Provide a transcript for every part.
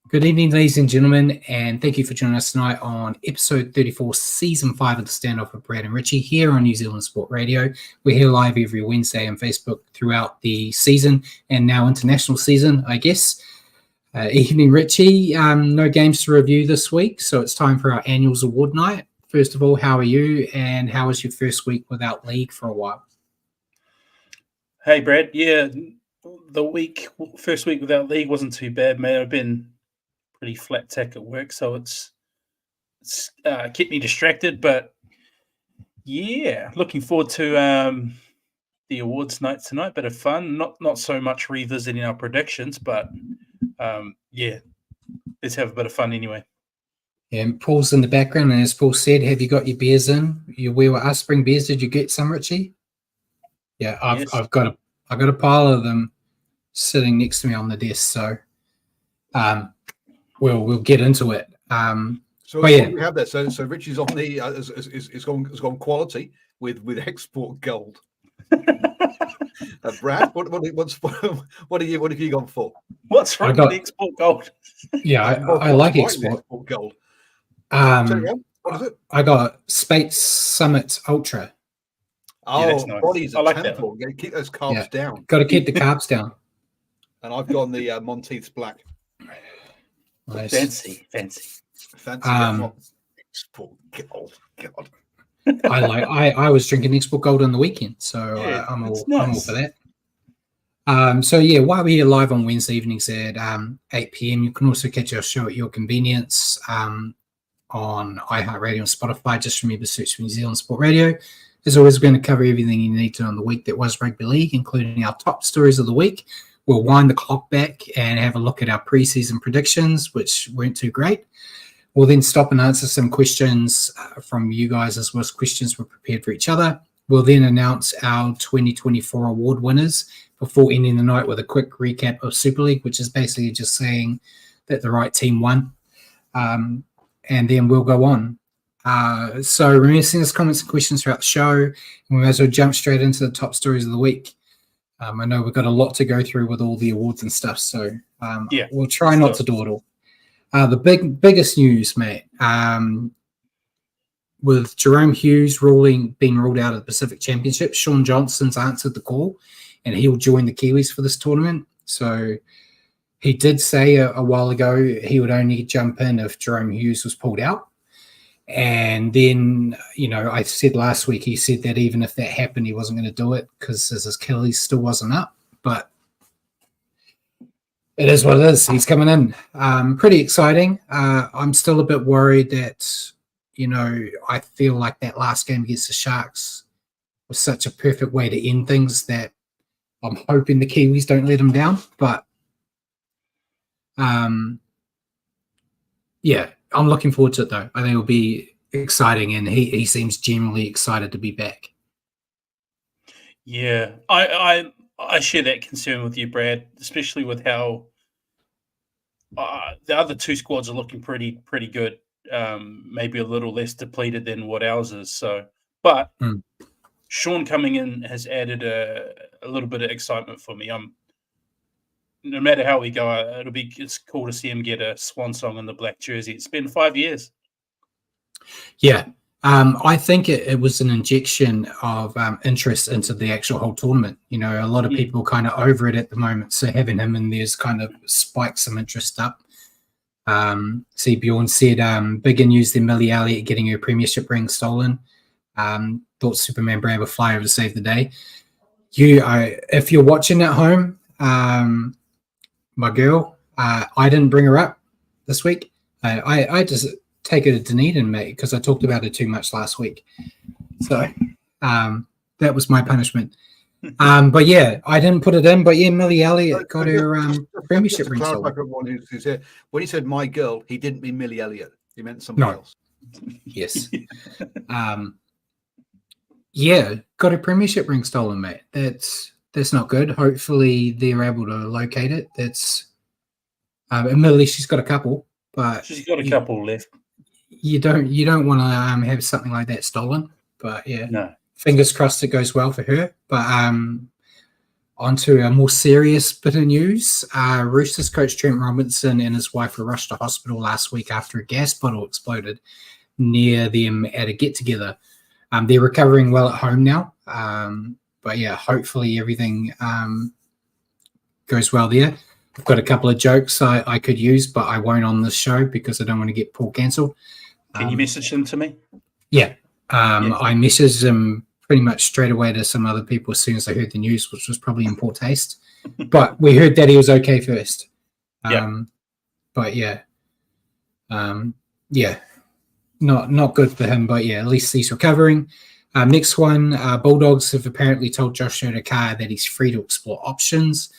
Good evening, ladies and gentlemen, and thank you for joining us tonight on episode 34, season 5 of the Standoff with Brad and Richie here on New Zealand Sport Radio. We're here live every Wednesday on Facebook throughout the season and now international season, I guess. Evening, Richie. No games to review this week, so it's time for our annuals award night. First of all, how are you, and how was your first week without league for a while? Hey, Brad. Yeah, the first week without league wasn't too bad, mate. I've been pretty flat tack at work, so it's kept me distracted. But yeah, looking forward to the awards night tonight. Bit of fun. Not so much revisiting our predictions, but yeah, let's have a bit of fun anyway. Yeah, and Paul's in the background, and as Paul said, have you got your beers in? Where were us spring beers? Did you get some, Richie? Yeah, I've got a pile of them sitting next to me on the desk, so we'll get into it. So yeah, we have that. So Richie's on the is gone quality with export gold. Brad, what have you gone for? What's wrong with export gold? Yeah, I like export gold. What is it? I got Spates Summit Ultra. Oh, yeah, that's nice. Body's I like temple. that. You keep those carbs down. Got to keep the carbs down. And I've gone the Monteith's Black. Nice. Fancy. Export gold. God. I was drinking export gold on the weekend, so Yeah, I'm all for that. So yeah, while we're here live on Wednesday evenings at 8 p.m, you can also catch our show at your convenience on iHeartRadio and Spotify. Just remember to search for New Zealand Sport Radio. As always, we're going to cover everything you need to know on the week that was rugby league, including our top stories of the week. We'll wind the clock back and have a look at our preseason predictions, which weren't too great. We'll then stop and answer some questions from you guys, as well as questions we're prepared for each other. We'll then announce our 2024 award winners before ending the night with a quick recap of Super League, which is basically just saying that the right team won. And then we'll go on. So remember to send us comments and questions throughout the show. And we may as well jump straight into the top stories of the week. I know we've got a lot to go through with all the awards and stuff, so we'll try not to do it all. The biggest news, mate, with Jerome Hughes being ruled out of the Pacific Championship, Sean Johnson's answered the call, and he'll join the Kiwis for this tournament. So he did say a while ago he would only jump in if Jerome Hughes was pulled out. And then, I said last week, he said that even if that happened, he wasn't going to do it because his Achilles still wasn't up. But it is what it is. He's coming in. Pretty exciting. I'm still a bit worried that, I feel like that last game against the Sharks was such a perfect way to end things that I'm hoping the Kiwis don't let him down. But, yeah. I'm looking forward to it, though. I think it'll be exciting, and he seems genuinely excited to be back. Yeah, I share that concern with you, Brad, especially with how the other two squads are looking pretty good. Maybe a little less depleted than what ours is. So, but Sean coming in has added a little bit of excitement for me. No matter how we go, it's cool to see him get a swan song in the black jersey. It's been 5 years. Yeah. I think it was an injection of interest into the actual whole tournament. A lot of people kind of over it at the moment. So having him in there's kind of spiked some interest up. See, Bjorn said, bigger news than Millie Elliott getting her premiership ring stolen. Thought Superman Brand would fly over to save the day. If you're watching at home, my girl, I didn't bring her up this week. I just take her to Dunedin, mate, because I talked about her too much last week. So that was my punishment. But yeah, I didn't put it in. But yeah, Millie Elliott got her premiership ring stolen. When he said "my girl," he didn't mean Millie Elliott. He meant somebody else. Yes. Yeah, got her premiership ring stolen, mate. That's not good. Hopefully they're able to locate it. That's admittedly she's got a couple, but she's got a couple left. You don't want to have something like that stolen. But yeah, no. Fingers crossed it goes well for her. But onto a more serious bit of news. Roosters coach Trent Robinson and his wife were rushed to hospital last week after a gas bottle exploded near them at a get-together. They're recovering well at home now. But yeah, hopefully everything goes well there. I've got a couple of jokes I could use, but I won't on this show because I don't want to get Paul cancelled. Can you message them to me? Yeah. I messaged them pretty much straight away to some other people as soon as I heard the news, which was probably in poor taste. But we heard that he was okay first. But yeah. Not good for him, but yeah, at least he's recovering. Next one, Bulldogs have apparently told Josh Adokar that he's free to explore options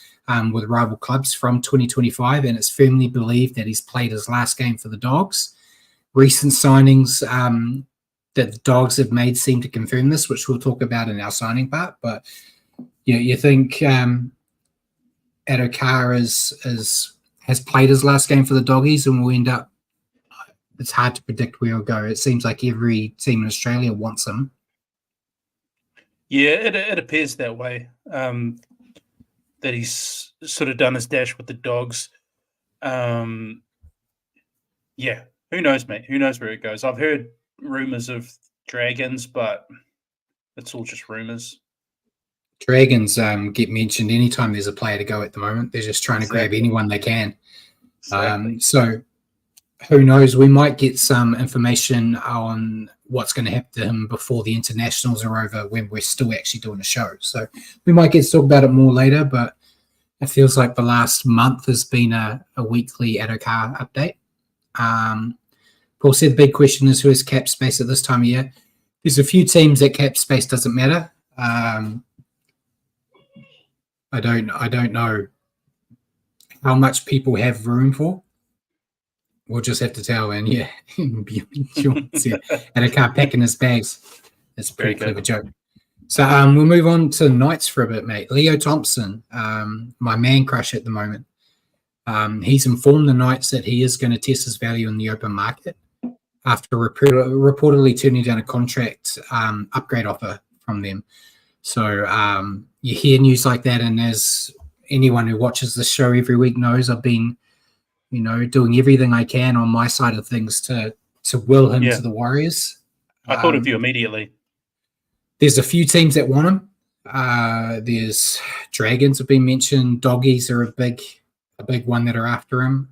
with rival clubs from 2025, and it's firmly believed that he's played his last game for the Dogs. Recent signings that the Dogs have made seem to confirm this, which we'll talk about in our signing part. But you think Adokar has played his last game for the Doggies and will end up. It's hard to predict where he'll go. It seems like every team in Australia wants him. Yeah, it appears that way. That he's sort of done his dash with the Dogs. Yeah, who knows, mate? Who knows where it goes? I've heard rumours of Dragons, but it's all just rumours. Dragons get mentioned anytime there's a player to go at the moment. They're just trying to grab anyone they can. Exactly. So who knows? We might get some information on what's going to happen to him before the internationals are over when we're still actually doing a show. So we might get to talk about it more later, but it feels like the last month has been a weekly Adokar update. Paul said the big question is who has cap space at this time of year. There's a few teams that cap space doesn't matter. I don't know how much people have room for. We'll just have to tell. And yeah, Adokar packing his bags. That's a pretty clever joke. So we'll move on to Knights for a bit, mate. Leo Thompson, my man crush at the moment. He's informed the Knights that he is going to test his value in the open market after reportedly turning down a contract upgrade offer from them. So you hear news like that, and as anyone who watches this show every week knows, I've been, doing everything I can on my side of things to will him to the Warriors. I thought of you immediately. There's a few teams that want him. There's Dragons have been mentioned. Doggies are a big one that are after him.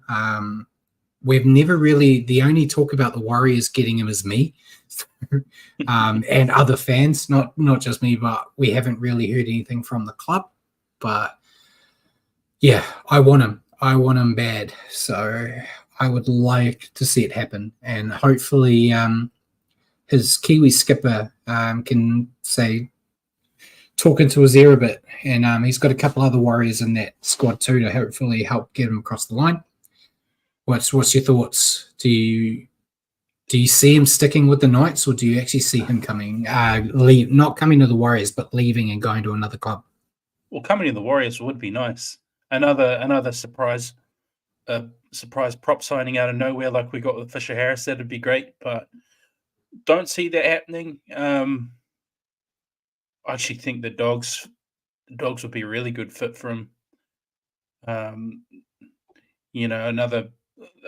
We've never really, the only talk about the Warriors getting him is me and other fans, not just me, but we haven't really heard anything from the club. But yeah, I want him. I want him bad. So I would like to see it happen. And hopefully his Kiwi skipper can talk into his ear a bit. And he's got a couple other Warriors in that squad too to hopefully help get him across the line. What's your thoughts? Do you see him sticking with the Knights, or do you actually see him coming, not coming to the Warriors, but leaving and going to another club? Well, coming to the Warriors would be nice. Another surprise prop signing out of nowhere like we got with Fisher Harris. That'd be great, but don't see that happening. I actually think the Dogs would be a really good fit for him.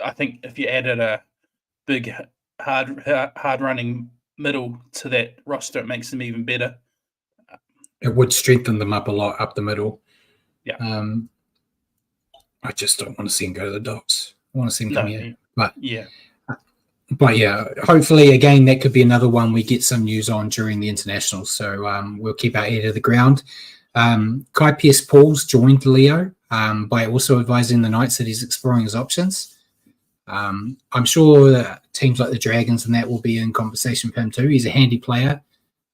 I think if you added a big, hard running middle to that roster, it makes them even better. It would strengthen them up a lot up the middle. Yeah. I just don't want to see him go to the Dogs. I want to see him come here. But yeah. Hopefully, again, that could be another one we get some news on during the internationals. So we'll keep our ear to the ground. Kai Pearce-Pauls joined Leo by also advising the Knights that he's exploring his options. I'm sure that teams like the Dragons and that will be in conversation with him too. He's a handy player,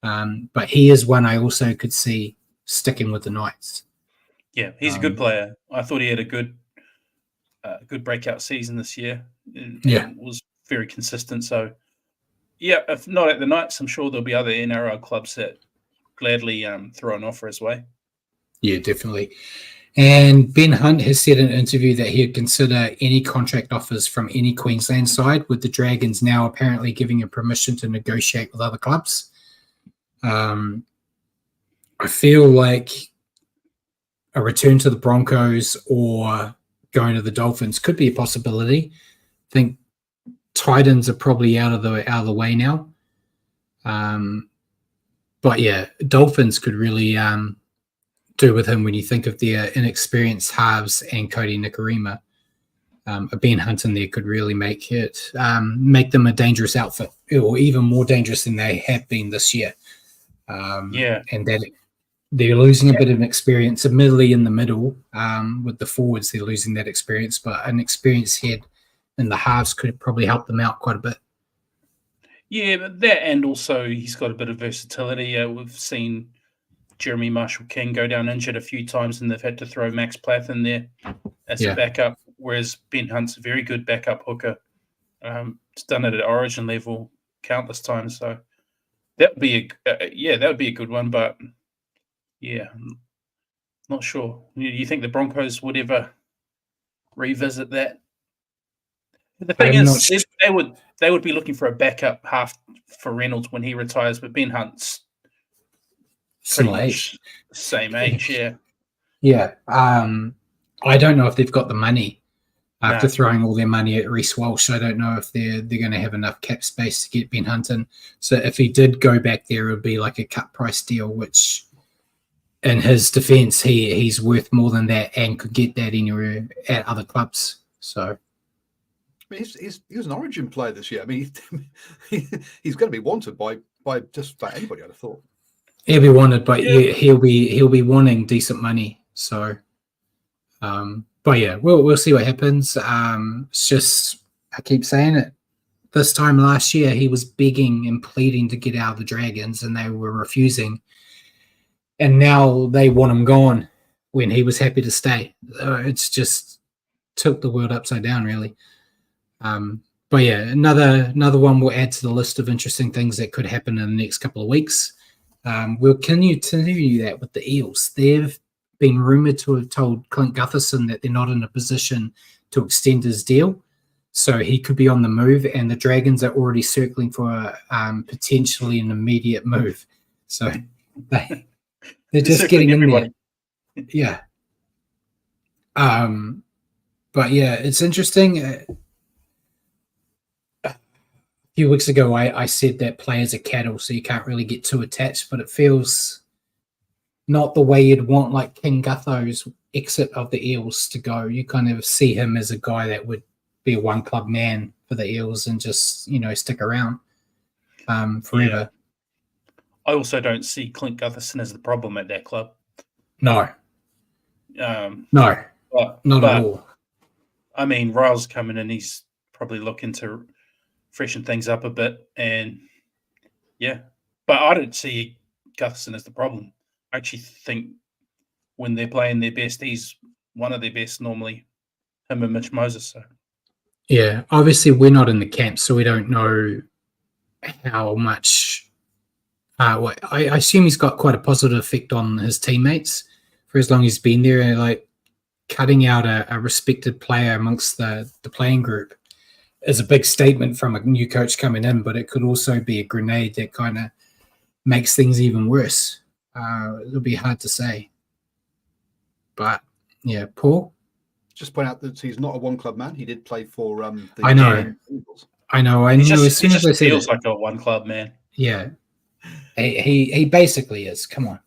but he is one I also could see sticking with the Knights. Yeah, he's a good player. I thought he had a good breakout season this year. And was very consistent. So, yeah, if not at the Knights, I'm sure there'll be other NRL clubs that gladly throw an offer his way. Yeah, definitely. And Ben Hunt has said in an interview that he'd consider any contract offers from any Queensland side, with the Dragons now apparently giving him permission to negotiate with other clubs. I feel like a return to the Broncos or going to the Dolphins could be a possibility. I think Titans are probably out of the way now. But yeah, Dolphins could really do with him when you think of their inexperienced halves and Cody Nikorima. A Ben Hunt in there could really make them a dangerous outfit, or even more dangerous than they have been this year. And that they're losing a bit of experience, admittedly in the middle. With the forwards, they're losing that experience, but an experienced head in the halves could probably help them out quite a bit. Yeah, but that, and also he's got a bit of versatility. We've seen Jeremy Marshall-King go down injured a few times, and they've had to throw Max Plath in there as a backup, whereas Ben Hunt's a very good backup hooker. He's done it at Origin level countless times, so that would be a good one. But yeah, I'm not sure. You think the Broncos would ever revisit that? The thing is, they would be looking for a backup half for Reynolds when he retires, but Ben Hunt's similar age, same age, yeah. Yeah, I don't know if they've got the money after throwing all their money at Reece Walsh. I don't know if they're going to have enough cap space to get Ben Hunt in. So if he did go back there, it would be like a cut price deal, which in his defense, he's worth more than that and could get that anywhere at other clubs. So I mean, he was an Origin player this year. I mean, he's going to be wanted by just about anybody, I'd have thought. He'll be wanted, but he'll be wanting decent money. So, but yeah, we'll see what happens. It's just, I keep saying it. This time last year, he was begging and pleading to get out of the Dragons, and they were refusing. And now they want him gone when he was happy to stay. It's just took the world upside down, really. But yeah, another one we'll add to the list of interesting things that could happen in the next couple of weeks. We'll continue that with the Eels. They've been rumoured to have told Clint Gutherson that they're not in a position to extend his deal, so he could be on the move, and the Dragons are already circling for potentially an immediate move. So they're just getting in there. Yeah. But yeah, it's interesting. A few weeks ago, I said that players are cattle, so you can't really get too attached, but it feels not the way you'd want like King Gutho's exit of the Eels to go. You kind of see him as a guy that would be a one-club man for the Eels and just, stick around forever. I also don't see Clint Gutherson as the problem at that club. No. Not at all. I mean, Ryle's coming in. He's probably looking to freshen things up a bit. And, yeah. But I don't see Gutherson as the problem. I actually think when they're playing their best, he's one of their best normally, him and Mitch Moses. So. Yeah, obviously we're not in the camp, so we don't know how much... I assume he's got quite a positive effect on his teammates for as long as he's been there, and like cutting out a respected player amongst the playing group is a big statement from a new coach coming in, but it could also be a grenade that kind of makes things even worse. It'll be hard to say. But, yeah, Paul? Just point out that he's not a one-club man. He did play for the I know. Eagles. I know. He just feels like a one-club man. Yeah. He basically is. Come on.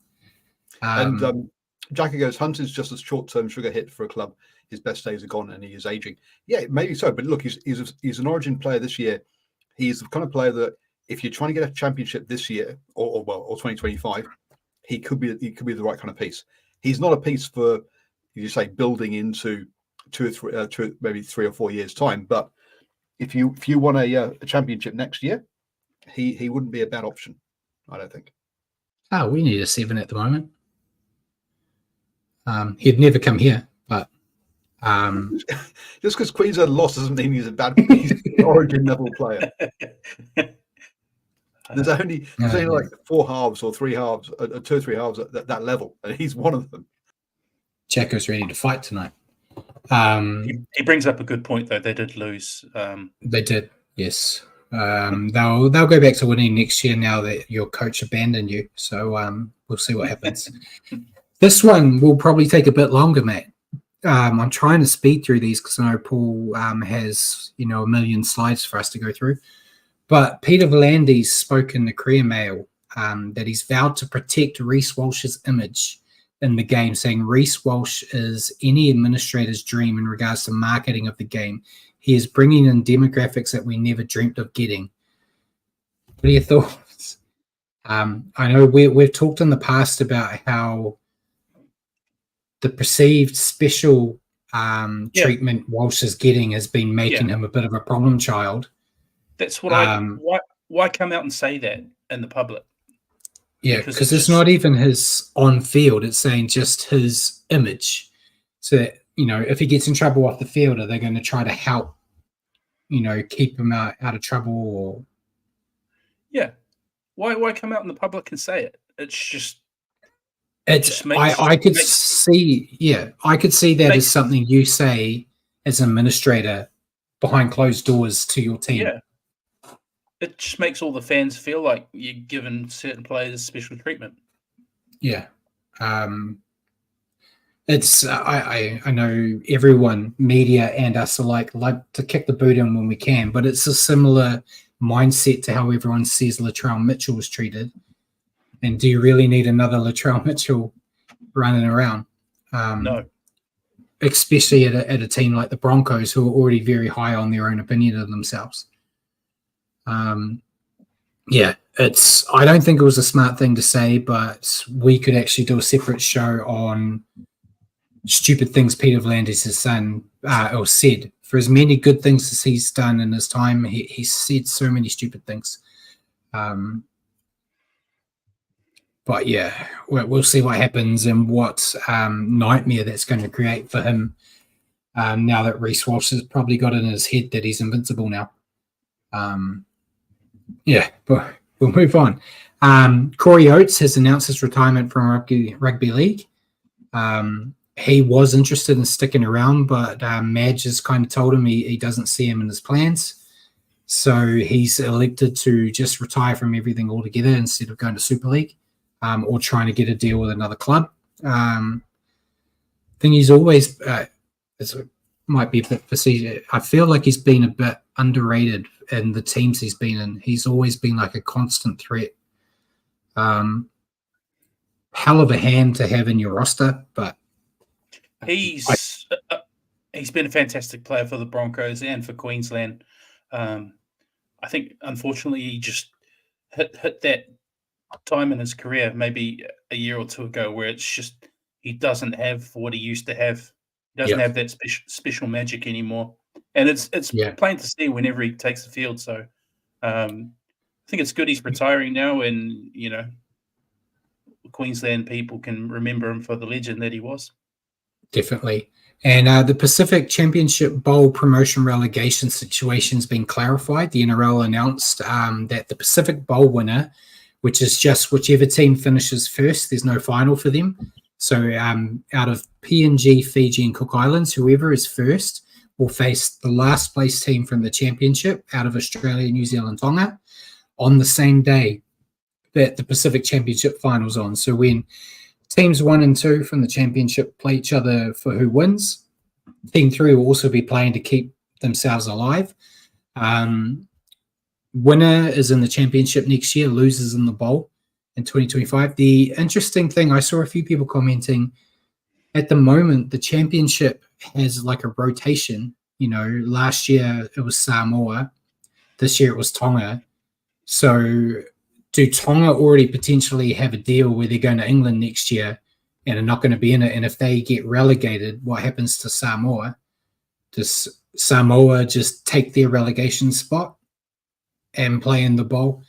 And Jackie goes, Hunt is just a short-term sugar hit for a club. His best days are gone and he is aging. Yeah, maybe so. But look, he's an Origin player this year. He's the kind of player that if you're trying to get a championship this year or 2025, he could be the right kind of piece. He's not a piece for, you say, building into maybe 3 or 4 years time. But if you want a championship next year, he wouldn't be a bad option, I don't think. Oh, we need a 7 at the moment. He'd never come here, but just because Queensland lost doesn't mean he's a bad Origin level player. There's only like 4 halves or 3 halves, 2 or 3 halves at that level, and he's one of them. Jacko's ready to fight tonight. He brings up a good point, though. They did lose. They did, yes. They'll go back to winning next year now that your coach abandoned you. So we'll see what happens. This one will probably take a bit longer, Matt. I'm trying to speed through these because I know Paul has, a million slides for us to go through. But Peter V'landys spoke in the Korea Mail that he's vowed to protect Reece Walsh's image in the game, saying Reece Walsh is any administrator's dream in regards to marketing of the game. He is bringing in demographics that we never dreamt of getting. What are your thoughts? I know we've talked in the past about how the perceived special treatment Walsh is getting has been making him a bit of a problem child. That's what why come out and say that in the public? Yeah, because it's not even his on field. It's saying just his image. So that, if he gets in trouble off the field, are they going to try to help, keep him out of trouble? Or why come out in the public and say it? It's just. I could see that as something you say as an administrator behind closed doors to your team. Yeah. It just makes all the fans feel like you're giving certain players special treatment. Yeah. It's I know everyone, media and us alike, like to kick the boot in when we can, but it's a similar mindset to how everyone says Latrell Mitchell was treated. And do you really need another Latrell Mitchell running around? No. Especially at a team like the Broncos, who are already very high on their own opinion of themselves. I don't think it was a smart thing to say, but we could actually do a separate show on stupid things Peter V'landys has done or said. For as many good things as he's done in his time, he said so many stupid things. But yeah, we'll see what happens and what nightmare that's going to create for him now that Reece Walsh has probably got in his head that he's invincible now. But we'll move on. Corey Oates has announced his retirement from rugby league. He was interested in sticking around, but Madge has kind of told him he doesn't see him in his plans. So he's elected to just retire from everything altogether instead of going to Super League or trying to get a deal with another club. I think he's always, might be a bit facetious, I feel like he's been a bit underrated in the teams he's been in. He's always been like a constant threat. Hell of a hand to have in your roster, but he's been a fantastic player for the Broncos and for Queensland. I think unfortunately he just hit that time in his career maybe a year or two ago where it's just he doesn't have what he used to have. He doesn't have that special magic anymore. And it's plain to see whenever he takes the field. So I think it's good he's retiring now, and Queensland people can remember him for the legend that he was. Definitely. And the Pacific Championship Bowl promotion relegation situation has been clarified. The NRL announced that the Pacific Bowl winner, which is just whichever team finishes first, there's no final for them. So out of PNG, Fiji, and Cook Islands, whoever is first will face the last place team from the championship out of Australia, New Zealand, Tonga on the same day that the Pacific Championship final's on. So when teams 1 and 2 from the championship play each other for who wins, team 3 will also be playing to keep themselves alive. Winner is in the championship next year, losers in the bowl in 2025. The interesting thing, I saw a few people commenting, at the moment, the championship has like a rotation. Last year it was Samoa. This year it was Tonga. So do Tonga already potentially have a deal where they're going to England next year and are not going to be in it? And if they get relegated, what happens to Samoa? Does Samoa just take their relegation spot and play in the bowl?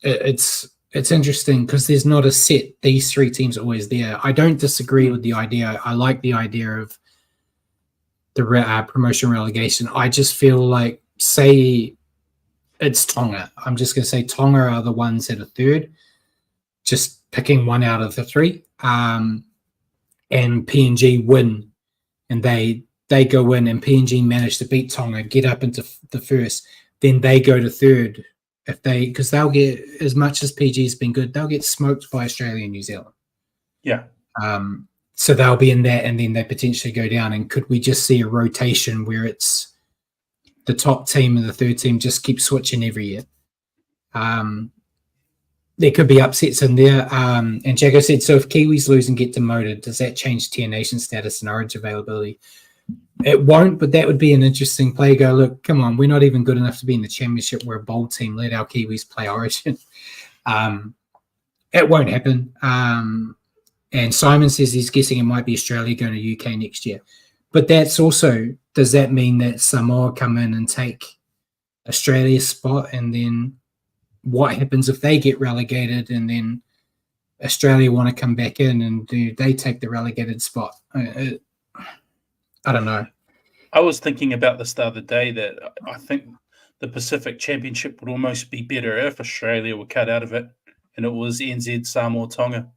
It's interesting because there's not a set, these 3 teams are always there. I don't disagree with the idea. I like the idea of the promotion relegation. I just feel like, say it's Tonga. I'm just going to say Tonga are the ones that are third, just picking one out of the 3. And PNG win, and they go in, and PNG manage to beat Tonga, get up into the first. Then they go to third. Because they'll get, as much as PG's been good, they'll get smoked by Australia and New Zealand. Yeah. So they'll be in that, and then they potentially go down. And could we just see a rotation where it's the top team and the third team just keep switching every year? There could be upsets in there. And Jacko said, so if Kiwis lose and get demoted, does that change tier nation status and origin availability? It won't, but that would be an interesting play. Go, look, come on, we're not even good enough to be in the championship. We're a bowl team. Let our Kiwis play origin. It won't happen. And Simon says he's guessing it might be Australia going to UK next year. But that's also, does that mean that Samoa come in and take Australia's spot? And then what happens if they get relegated and then Australia want to come back in, and do they take the relegated spot? I don't know. I was thinking about this the other day, that I think the Pacific Championship would almost be better if Australia were cut out of it and it was NZ, Samoa, Tonga.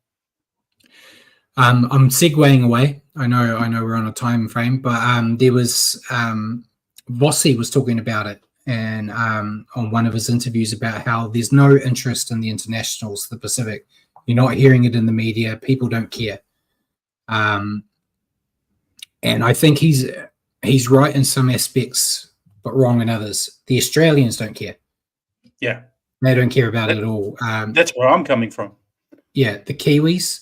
I'm segueing away. I know we're on a time frame, but there was Vossi was talking about it, and on one of his interviews about how there's no interest in the internationals, the Pacific. You're not hearing it in the media. People don't care. And I think he's right in some aspects, but wrong in others. The Australians don't care. Yeah. They don't care about it at all. That's where I'm coming from. Yeah, the Kiwis.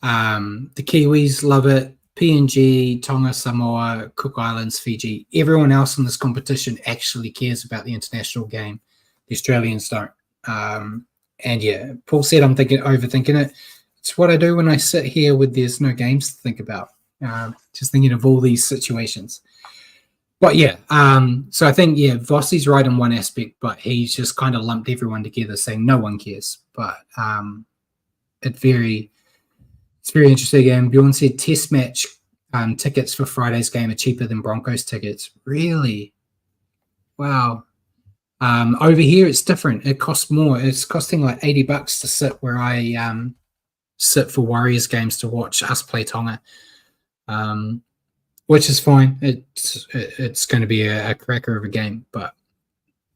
The Kiwis love it. PNG, Tonga, Samoa, Cook Islands, Fiji. Everyone else in this competition actually cares about the international game. The Australians don't. And yeah, Paul said I'm overthinking it. It's what I do when I sit here with there's no games to think about. Just thinking of all these situations. But yeah, so I think, yeah, Vossi's right in one aspect, but he's just kind of lumped everyone together saying no one cares. But it's very interesting. And Bjorn said test match tickets for Friday's game are cheaper than Broncos tickets. Really? Wow. Over here, it's different. It costs more. It's costing like $80 to sit where I sit for Warriors games to watch us play Tonga. Which is fine. It's going to be a cracker of a game, but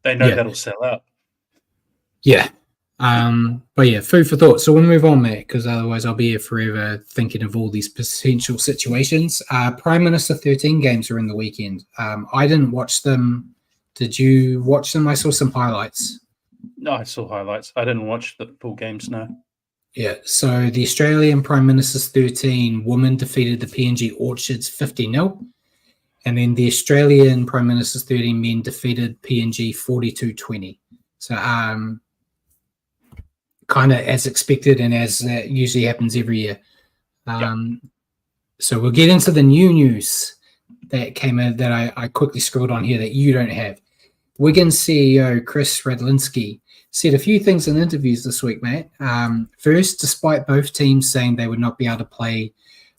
they know that'll sell out. Yeah. But yeah, food for thought. So we'll move on, Matt, because otherwise I'll be here forever thinking of all these potential situations. Prime Minister 13 games are in the weekend. I didn't watch them. Did you watch them? I saw some highlights. No, I saw highlights. I didn't watch the full games, no. Yeah, so the Australian Prime Minister's 13 women defeated the PNG Orchards 50-0. And then the Australian Prime Minister's 13 men defeated PNG 42-20. So kind of as expected, and as that usually happens every year. So we'll get into the new news that came in that I quickly scrolled on here that you don't have. Wigan's CEO Chris Radlinski said a few things in interviews this week, mate. First, despite both teams saying they would not be able to play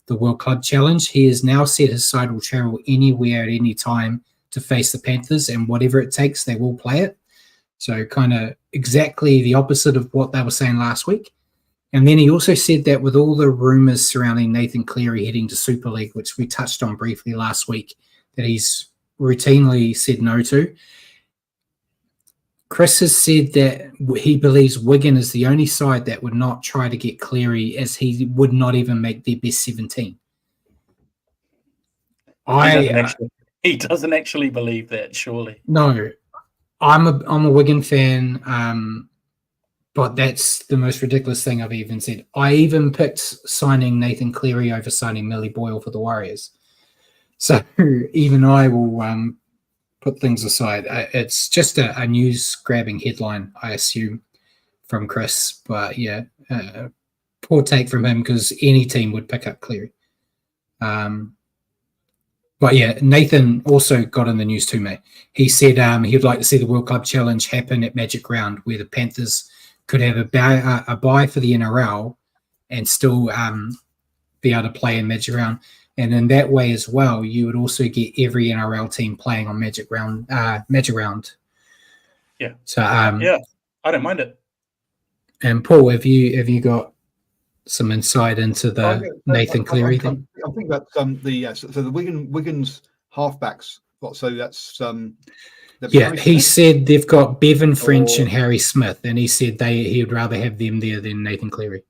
the World Club Challenge, he has now said his side will travel anywhere at any time to face the Panthers, and whatever it takes, they will play it. So kind of exactly the opposite of what they were saying last week. And then he also said that with all the rumours surrounding Nathan Cleary heading to Super League, which we touched on briefly last week, that he's routinely said no to, Chris has said that he believes Wigan is the only side that would not try to get Cleary, as he would not even make their best 17. He doesn't actually believe that, surely. No, I'm a Wigan fan, but that's the most ridiculous thing I've even said. I even picked signing Nathan Cleary over signing Millie Boyle for the Warriors. So even I will put things aside. It's just a news-grabbing headline, I assume, from Chris. But yeah, poor take from him, because any team would pick up Cleary. But yeah, Nathan also got in the news too, mate. He said he'd like to see the World Club Challenge happen at Magic Round, where the Panthers could have a bye for the NRL and still be able to play in Magic Round. And in that way as well, you would also get every NRL team playing on Magic Round. Yeah. So yeah, I don't mind it. And Paul, have you got some insight into the Nathan Cleary thing? I think that so the Wigan's halfbacks. So that's he said they've got Bevan French and Harry Smith, and he said he would rather have them there than Nathan Cleary.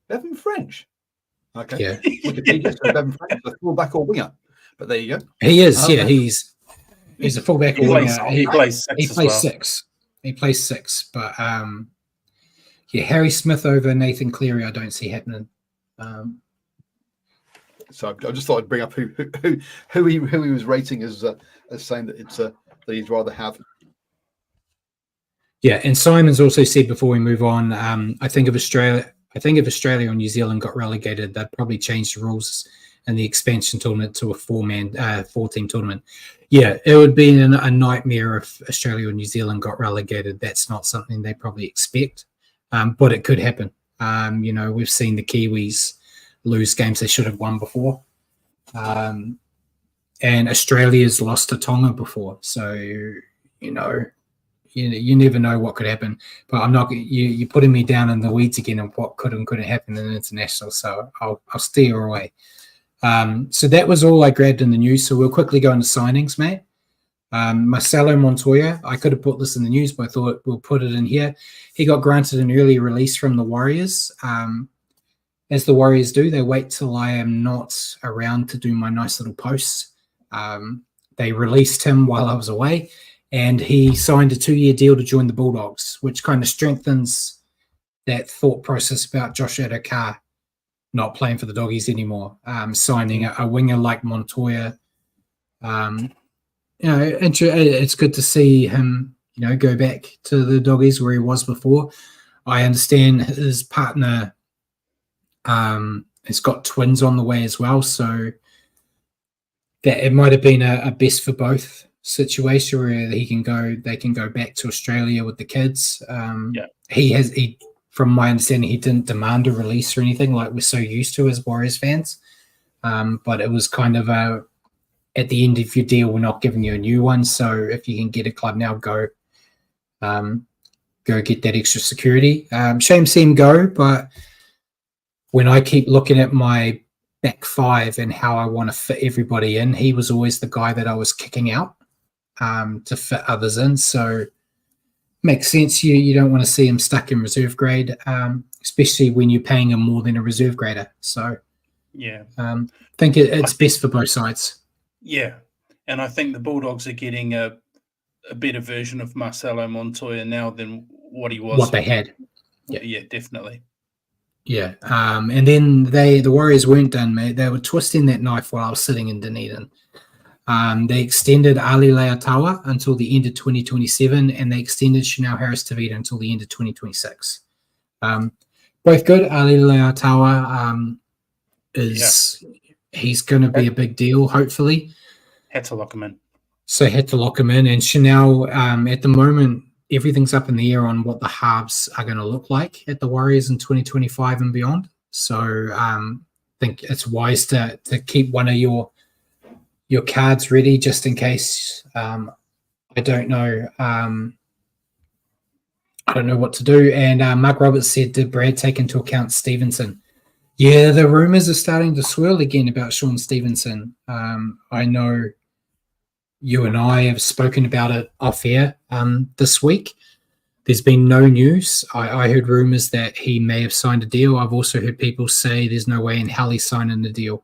Bevan French. Okay. Yeah, Wikipedia says Bevan French is a fullback or winger. But there you go. he is. Yeah, he's a fullback or winger. He plays six He as plays well. six. He plays six. But yeah, Harry Smith over Nathan Cleary, I don't see happening. So I just thought I'd bring up who he was rating as saying that it's that he'd rather have. Yeah, and Simon's also said before we move on, I think if Australia or New Zealand got relegated, they'd probably change the rules in the expansion tournament to a 4-team tournament. Yeah, it would be a nightmare if Australia or New Zealand got relegated. That's not something they probably expect, but it could happen. We've seen the Kiwis lose games they should have won before. And Australia's lost to Tonga before. So, you never know what could happen. But I'm not. You're putting me down in the weeds again of what could and couldn't happen in international. So I'll steer away. So that was all I grabbed in the news. So we'll quickly go into signings, mate. Marcelo Montoya. I could have put this in the news, but I thought we'll put it in here. He got granted an early release from the Warriors. As the Warriors do, they wait till I am not around to do my nice little posts. They released him while I was away, and he signed a 2-year deal to join the Bulldogs, which kind of strengthens that thought process about Josh Adokar not playing for the Doggies anymore, signing a winger like Montoya. It's good to see him, go back to the Doggies where he was before. I understand his partner has got twins on the way as well, so that it might have been a best for both situation where they can go back to Australia with the kids. He from my understanding, he didn't demand a release or anything like we're so used to as Warriors fans. But it was kind of at the end of your deal, we're not giving you a new one. So if you can get a club now, go get that extra security. Shame to see him go, but when I keep looking at my back five and how I want to fit everybody in, he was always the guy that I was kicking out to fit others in. So makes sense. You don't want to see him stuck in reserve grade, especially when you're paying him more than a reserve grader. So yeah, I think it's best for both sides. Yeah, and I think the Bulldogs are getting a better version of Marcelo Montoya now than what he was. What they had. Yeah, definitely. Yeah, and then the Warriors weren't done, mate. They were twisting that knife while I was sitting in Dunedin. They extended Ali Leatawa until the end of 2027, and they extended Chanel Harris-Tavita until the end of 2026. Both good. Ali Leatawa he's going to be a big deal, hopefully. Had to lock him in. So had to lock him in. And Chanel, at the moment, everything's up in the air on what the halves are going to look like at the Warriors in 2025 and beyond. So I think it's wise to keep one of your cards ready just in case. I don't know. I don't know what to do. And Mark Roberts said, did Brad take into account Stevenson? Yeah, the rumors are starting to swirl again about Sean Stevenson. I know you and I have spoken about it off air this week. There's been no news. I heard rumors that he may have signed a deal. I've also heard people say there's no way in hell he's signing a deal.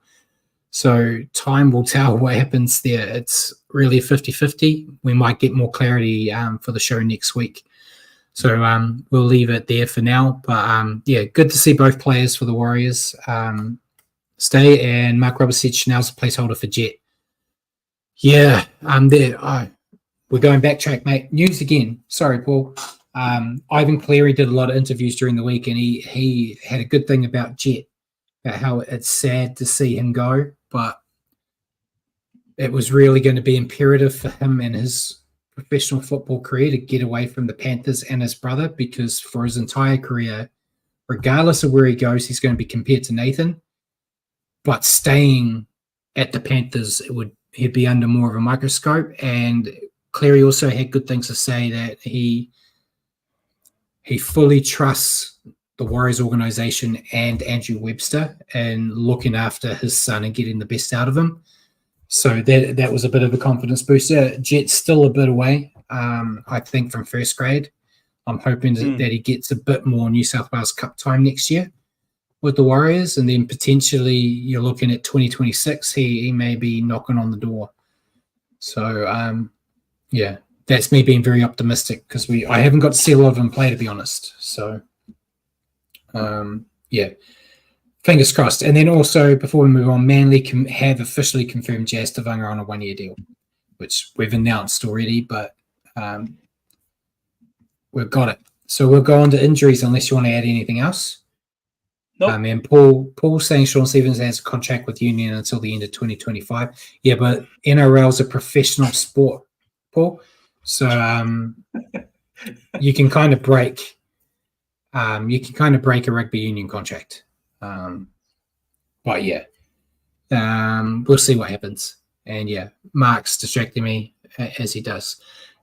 So time will tell what happens there. It's really 50-50. We might get more clarity for the show next week. So we'll leave it there for now. But yeah, good to see both players for the Warriors stay. And Mark Roberts said Chanel's a placeholder for Jet. Yeah, there. We're going backtrack, mate. News again. Sorry, Paul. Ivan Cleary did a lot of interviews during the week, and he had a good thing about Jet, about how it's sad to see him go, but it was really going to be imperative for him and his professional football career to get away from the Panthers and his brother, because for his entire career, regardless of where he goes, he's going to be compared to Nathan. But staying at the Panthers, he'd be under more of a microscope. And Cleary also had good things to say, that he fully trusts the Warriors organization and Andrew Webster and looking after his son and getting the best out of him. So that was a bit of a confidence booster. Jet's still a bit away, I think, from first grade. I'm hoping that he gets a bit more New South Wales Cup time next year. with the Warriors, and then potentially you're looking at 2026. He may be knocking on the door. So yeah, that's me being very optimistic because I haven't got to see a lot of him play, to be honest. So yeah, fingers crossed. And then also before we move on, Manly have officially confirmed Jazz Tavanga on a 1-year deal, which we've announced already, but we've got it. So we'll go on to injuries unless you want to add anything else. Nope. And Paul saying Sean Stevens has a contract with Union until the end of 2025. Yeah, but NRL is a professional sport, Paul. So you can kind of break a rugby union contract. But yeah, we'll see what happens. And yeah, Mark's distracting me as he does.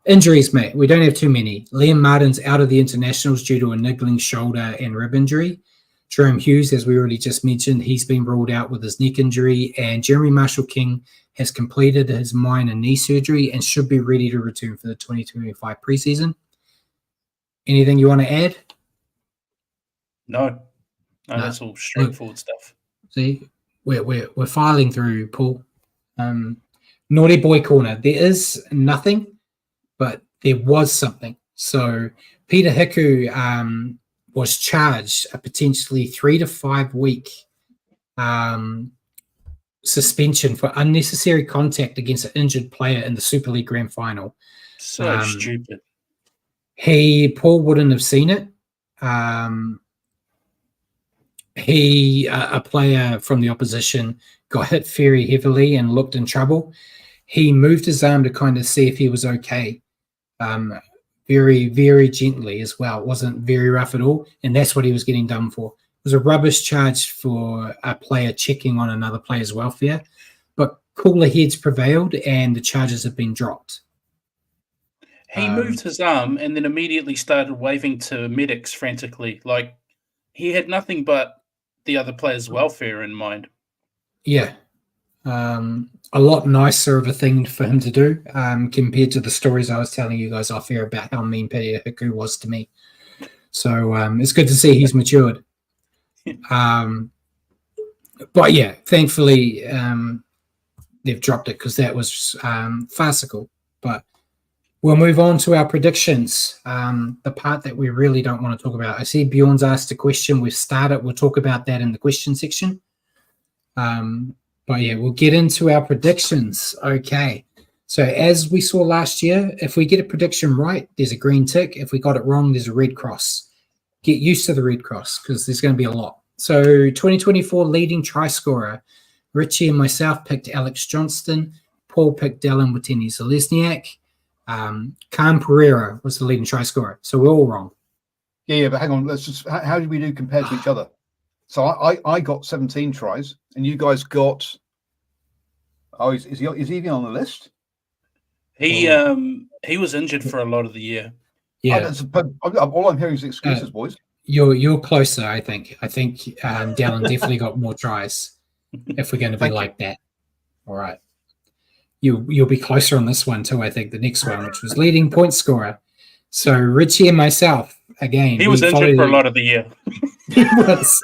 Injuries, mate. We don't have too many. Liam Martin's out of the internationals due to a niggling shoulder and rib injury. Jerome Hughes, as we already just mentioned, he's been ruled out with his neck injury. And Jeremy Marshall-King has completed his minor knee surgery and should be ready to return for the 2025 preseason. Anything you want to add? No, that's all straightforward stuff. See, we're filing through, Paul. Naughty boy corner. There is nothing, but there was something. So Peter Hiku was charged a potentially 3 to 5 week suspension for unnecessary contact against an injured player in the Super League Grand Final. So stupid. Paul wouldn't have seen it. A player from the opposition got hit very heavily and looked in trouble. He moved his arm to kind of see if he was okay. Very, very gently as well. It wasn't very rough at all. And that's what he was getting done for. It was a rubbish charge for a player checking on another player's welfare. But cooler heads prevailed and the charges have been dropped. He moved his arm and then immediately started waving to medics frantically. Like he had nothing but the other player's welfare in mind. Yeah. A lot nicer of a thing for him to do compared to the stories I was telling you guys off air about how mean Peter Hiku was to me. So it's good to see he's matured. But yeah, thankfully they've dropped it because that was farcical. But we'll move on to our predictions, the part that we really don't want to talk about. I see Bjorn's asked a question. We've started. We'll talk about that in the question section. But yeah, we'll get into our predictions. Okay. So as we saw last year, if we get a prediction right, there's a green tick. If we got it wrong, there's a red cross. Get used to the red cross because there's going to be a lot. So 2024 leading try scorer, Richie and myself picked Alex Johnston. Paul picked Dylan Watene-Zelezniak. Khan Pereira was the leading try scorer. So we're all wrong. Yeah, but hang on. Let's just. How did we do compared to each other? So I got 17 tries, and you guys got. Oh, is he even on the list? He was injured for a lot of the year. Yeah. All I'm hearing is excuses, boys. You're closer, I think. I think Dallin definitely got more tries. If we're going to be like that, all right. You'll be closer on this one too. I think the next one, which was leading point scorer. So Richie and myself again. He was injured for a lot of the year. He was.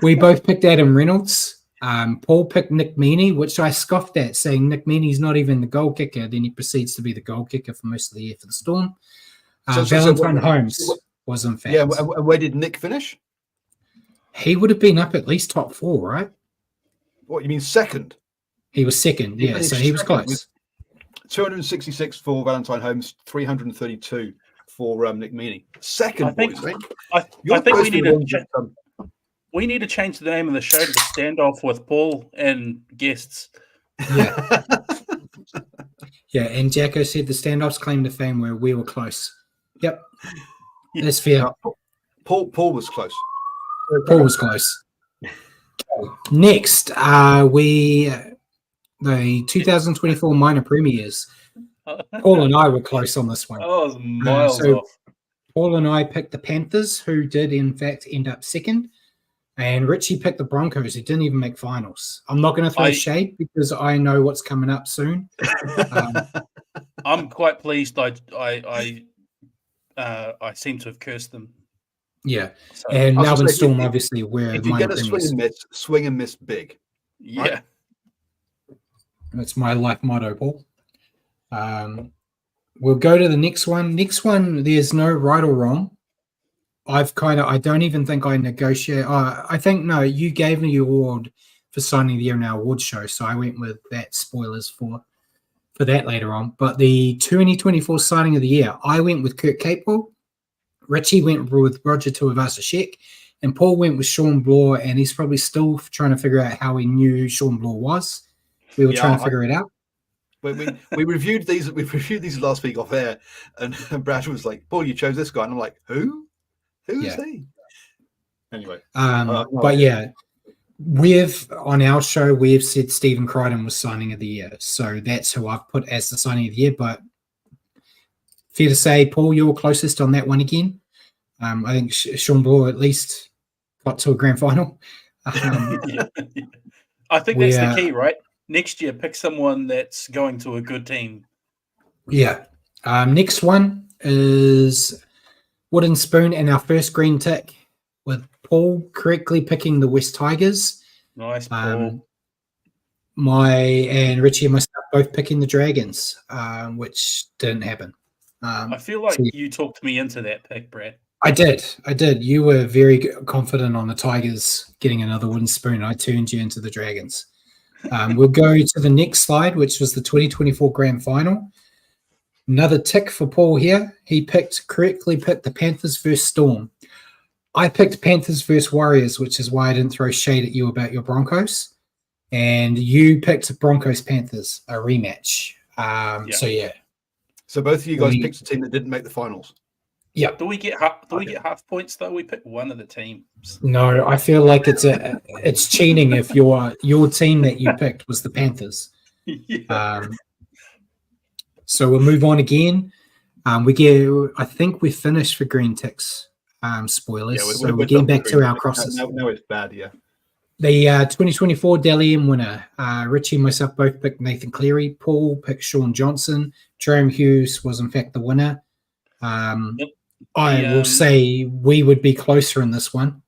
We both picked Adam Reynolds. Paul picked Nick Meaney, which I scoffed at, saying Nick Meaney's not even the goal kicker. Then he proceeds to be the goal kicker for most of the year for the Storm. Valentine Holmes was in fact. Yeah, where did Nick finish? He would have been up at least top 4, right? What, you mean second? He was second, yeah, so he was close. 266 for Valentine Holmes, 332 for Nick Meaney. Second, boys, right? I think we need to change the name of the show to the Standoff with Paul and guests. Yeah. Yeah, and Jacko said the standoffs claim to fame where we were close. Yep. That's fair. Paul was close. Paul was close. Next, the 2024 minor premiers. Paul and I were close on this one. Oh, it was miles off. Paul and I picked the Panthers, who did in fact end up second. And Richie picked the Broncos, who didn't even make finals. I'm not going to throw shade because I know what's coming up soon. I'm quite pleased. I seem to have cursed them. Yeah. So, And I was Melbourne gonna say, Storm, obviously, were if you minor get a premiers. swing and miss big. yeah. That's my life motto, Paul. We'll go to the next one. Next one, there's no right or wrong. I don't even think I negotiate. I think, no, you gave me the award for signing the year in our award show. So I went with that, spoilers for that later on. But the 2024 signing of the year, I went with Kurt Capewell. Richie went with Roger Tuivasa-Sheck. And Paul went with Sean Bloor. And he's probably still trying to figure out how he knew who Sean Bloor was. We were trying to figure it out. We reviewed these. We reviewed these last week off air, and Brad was like, "Paul, you chose this guy," and I'm like, "Who? Who is he?" Anyway, but yeah, on our show we've said Stephen Crichton was signing of the year, so that's who I've put as the signing of the year. But fair to say, Paul, you're closest on that one again. I think Sean Bloor at least got to a grand final. Yeah. I think that's the key, right? Next year, pick someone that's going to a good team. Yeah. Next one is Wooden Spoon and our first green tick with Paul correctly picking the West Tigers. Nice, Paul. And Richie and myself both picking the Dragons, which didn't happen. I feel like you talked me into that pick, Brad. I did. You were very confident on the Tigers getting another Wooden Spoon. I turned you into the Dragons. We'll go to the next slide, which was the 2024 Grand Final. Another tick for Paul here. He correctly picked the Panthers versus Storm. I picked Panthers versus Warriors, which is why I didn't throw shade at you about your Broncos. And you picked Broncos Panthers, a rematch. So yeah. So both of you guys picked a team that didn't make the finals. Yeah. Do we get half points though? We picked one of the teams. No, I feel like it's cheating if your team that you picked was the Panthers. Yeah. So we'll move on again. I think we finished for green ticks. Spoilers. Yeah, we're getting back to our crosses. No, it's bad. Yeah. The 2024 Dally M winner, Richie and myself both picked Nathan Cleary. Paul picked Sean Johnson. Jerome Hughes was in fact the winner. I will say we would be closer in this one.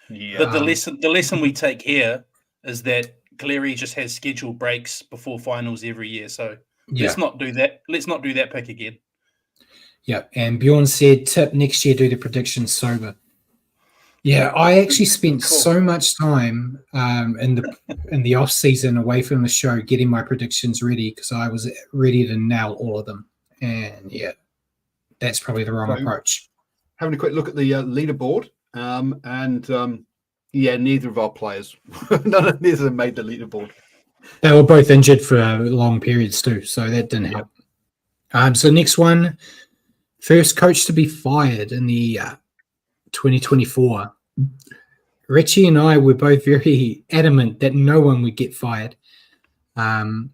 Yeah. But the lesson we take here is that Cleary just has scheduled breaks before finals every year. So let's not do that. Let's not do that pick again. Yeah, and Bjorn said tip next year do the predictions sober. Yeah, I actually spent so much time in the off season away from the show getting my predictions ready because I was ready to nail all of them. And yeah, that's probably the wrong approach. Having a quick look at the leaderboard, neither of our players, neither of them made the leaderboard. They were both injured for long periods too, so that didn't help. So next one, first coach to be fired in the 2024. Richie and I were both very adamant that no one would get fired. And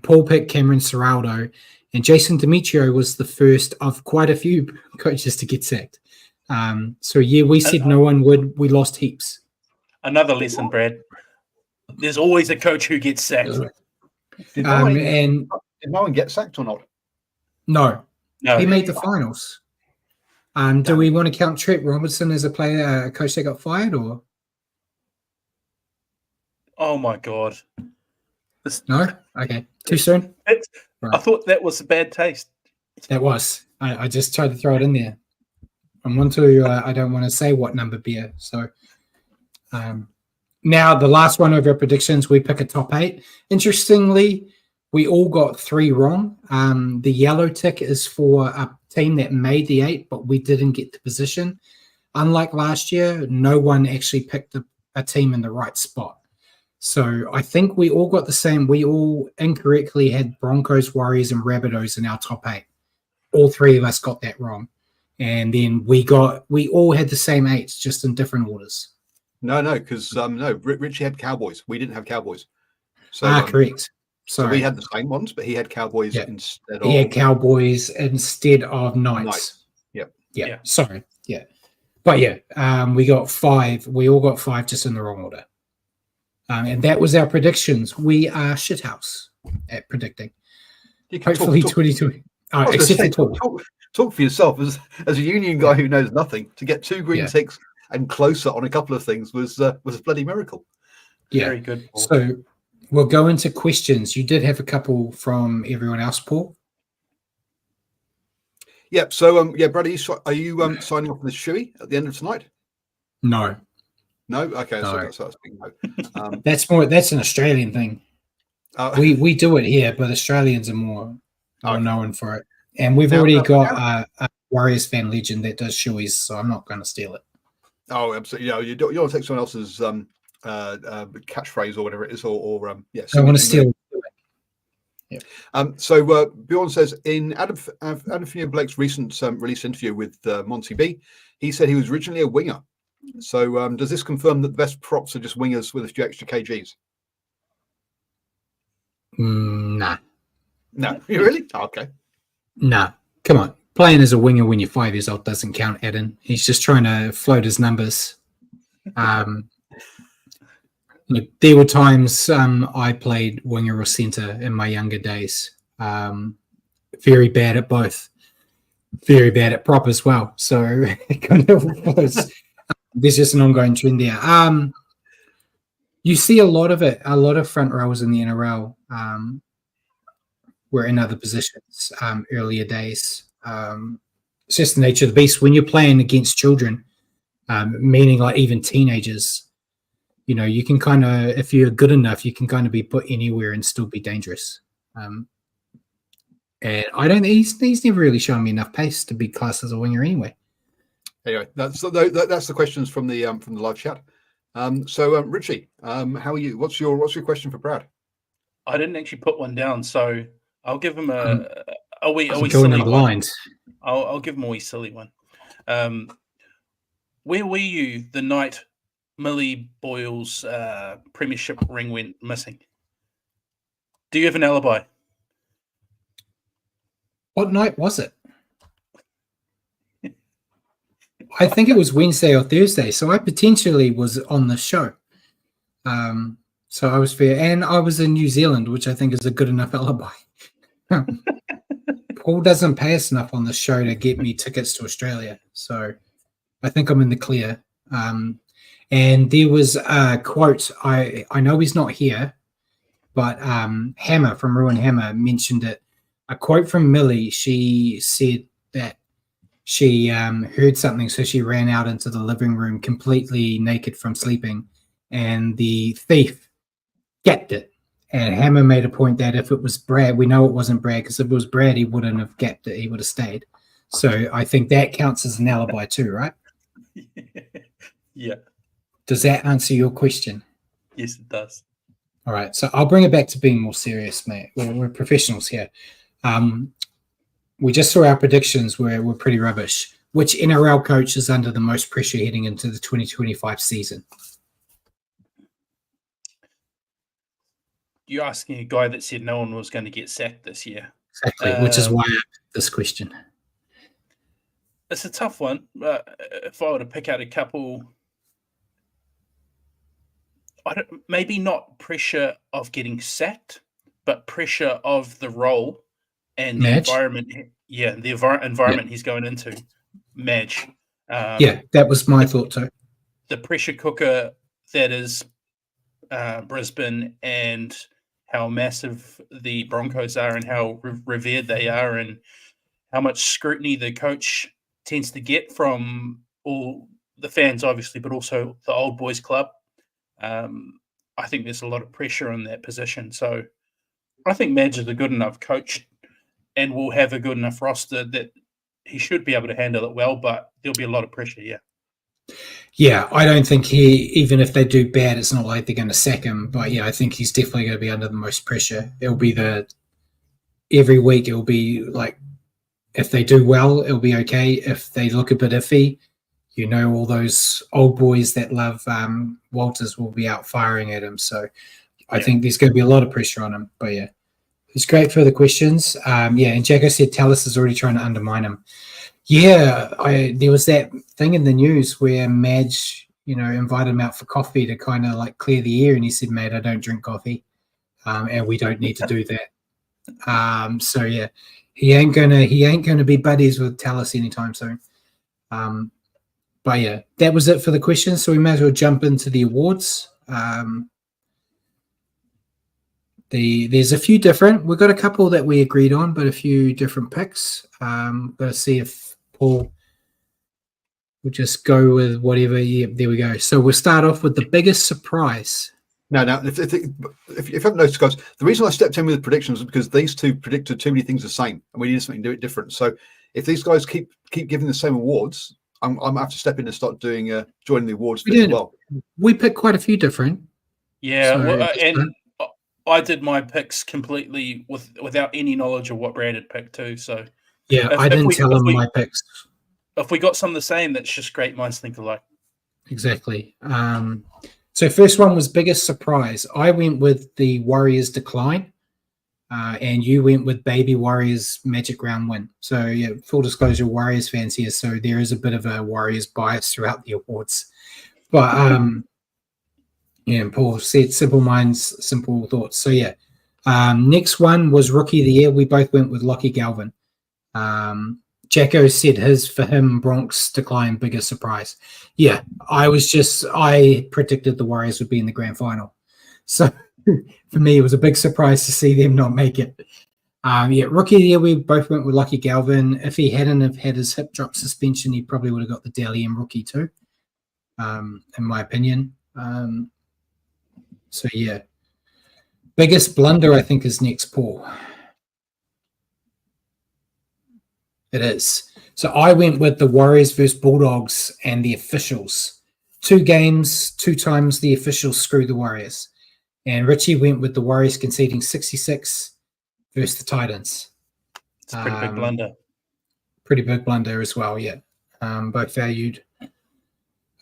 Paul picked Cameron Serraldo, and Jason Demetrio was the first of quite a few coaches to get sacked. So yeah, we said no one would. We lost heaps. Another lesson, Brad. There's always a coach who gets sacked. Did no one get sacked or not? No. He made the finals. Do we want to count Trent Robinson as a coach that got fired, or? Oh my God! No. Okay. Too soon. Right. I thought that was a bad taste. That was. I just tried to throw it in there. I'm on to. I don't want to say what number beer. So, now the last one of our predictions, we pick a top 8. Interestingly, we all got 3 wrong. The yellow tick is for a team that made the 8, but we didn't get the position. Unlike last year, no one actually picked a team in the right spot. So I think we all got the same. We all incorrectly had Broncos, Warriors, and Rabbitohs in our top 8. All 3 of us got that wrong. And then we all had the same 8s, just in different orders. No, because Richie had Cowboys. We didn't have Cowboys. So correct. So we had the same ones, but he had Cowboys instead of. He had Cowboys instead of Knights. Yeah. Sorry. Yeah. But we got 5. We all got 5 just in the wrong order. And that was our predictions. We are shithouse at predicting. Hopefully 2020. Except for Paul. talk for yourself. As a union guy who knows nothing, to get 2 green Yeah. ticks and closer on a couple of things was a bloody miracle. Yeah. Very good, Paul. So we'll go into questions. You did have a couple from everyone else, Paul. Yeah. So Brad, are you signing off with the shoey at the end of tonight? No. No. Okay. No. So that's no. That's an Australian thing. We do it here, but Australians are more known for it. And we've already got a Warriors fan legend that does shoeys, so I'm not going to steal it. Oh, absolutely. You don't want to take someone else's catchphrase or whatever it is, or yeah. I want to steal it. Yeah. So Bjorn says in Adam Finney Blake's recent release interview with Monty B, he said he was originally a winger. So does this confirm that the best props are just wingers with a few extra kgs? Nah. No, really? Okay. Nah. Come on. Playing as a winger when you're 5 years old doesn't count, Eden. He's just trying to float his numbers. Look, there were times I played winger or centre in my younger days. Very bad at both. Very bad at prop as well. So it kind of was. There's just an ongoing trend there. You see a lot of it. A lot of front rows in the NRL were in other positions earlier days. It's just the nature of the beast. When you're playing against children, meaning like even teenagers, you know, you can kind of, if you're good enough, you can kind of be put anywhere and still be dangerous. And I don't think he's never really shown me enough pace to be classed as a winger anyway. Anyway, that's the questions from the live chat. So Richie, how are you? What's your question for Brad? I didn't actually put one down, so I'll give him a wee going silly in one. blind. I'll give him a wee silly one. Where were you the night Millie Boyle's premiership ring went missing? Do you have an alibi? What night was it? I think it was Wednesday or Thursday, so I potentially was on the show. So I was fair, and I was in New Zealand, which I think is a good enough alibi. Paul doesn't pay us enough on the show to get me tickets to Australia, so I think I'm in the clear. And there was a quote. I know he's not here, but Hammer from Ruin Hammer mentioned it. A quote from Millie. She said that she heard something, so she ran out into the living room completely naked from sleeping, and the thief gapped it. And Hammer made a point that if it was Brad, we know it wasn't Brad, because if it was Brad, he wouldn't have gapped it. He would have stayed. So I think that counts as an alibi too, right? Yeah. Does that answer your question? Yes, it does. All right. So I'll bring it back to being more serious, mate. We're professionals here. We just saw our predictions where we're pretty rubbish. Which NRL coach is under the most pressure heading into the 2025 season? You're asking a guy that said no one was going to get sacked this year. Exactly, which is why I asked this question. It's a tough one. If I were to pick out a couple, maybe not pressure of getting sacked, but pressure of the role and the environment. Yeah, the environment he's going into. Madge. Yeah, that was my thought too. The pressure cooker that is Brisbane, and how massive the Broncos are, and how revered they are, and how much scrutiny the coach tends to get from all the fans, obviously, but also the old boys club. I think there's a lot of pressure on that position. So I think Madge is a good enough coach and will have a good enough roster that he should be able to handle it well, but there'll be a lot of pressure, yeah. Yeah, I don't think even if they do bad, it's not like they're going to sack him. But yeah, I think he's definitely going to be under the most pressure. It'll be every week, it'll be like, if they do well, it'll be okay. If they look a bit iffy, you know, all those old boys that love Walters will be out firing at him. So I think there's going to be a lot of pressure on him. But yeah, it's great for the questions. And Jacko said Tallis is already trying to undermine him. Yeah, there was that thing in the news where Madge, invited him out for coffee to kind of like clear the air, and he said, "Mate, I don't drink coffee, and we don't need to do that." So yeah, he ain't gonna be buddies with Tallis anytime soon. But yeah, that was it for the questions. So we may as well jump into the awards. There's a few different. We've got a couple that we agreed on, but a few different picks. Got to see if Paul will just go with whatever. Yeah, there we go. So we'll start off with the biggest surprise. Now, if you haven't noticed, guys, the reason I stepped in with the predictions was because these two predicted too many things the same, and we needed something to do it different. So if these guys keep giving the same awards, I'm gonna have to step in and start doing joining the awards bit as well. We picked quite a few different. Yeah, and I did my picks completely without any knowledge of what Brad had picked too. So yeah, I didn't tell him my picks. If we got some of the same, that's just great minds think alike. Exactly. So first one was biggest surprise. I went with the Warriors decline, and you went with Baby Warriors Magic Round win. So yeah, full disclosure, Warriors fans here. So there is a bit of a Warriors bias throughout the awards. But yeah, Paul said simple minds, simple thoughts. So yeah, next one was Rookie of the Year. We both went with Lockie Galvin. Jacko said his for him Bronx decline biggest surprise. Yeah, I predicted the Warriors would be in the grand final. So for me, it was a big surprise to see them not make it. Yeah, Rookie of the Year, we both went with Lockie Galvin. If he hadn't have had his hip drop suspension, he probably would have got the Dally M Rookie too, in my opinion. So yeah, biggest blunder I think is next, Paul. It is. So I went with the Warriors versus Bulldogs and the officials. 2 games, 2 times the officials screwed the Warriors. And Richie went with the Warriors conceding 66 versus the Titans. It's a pretty big blunder. Pretty big blunder as well, yeah. Both valued.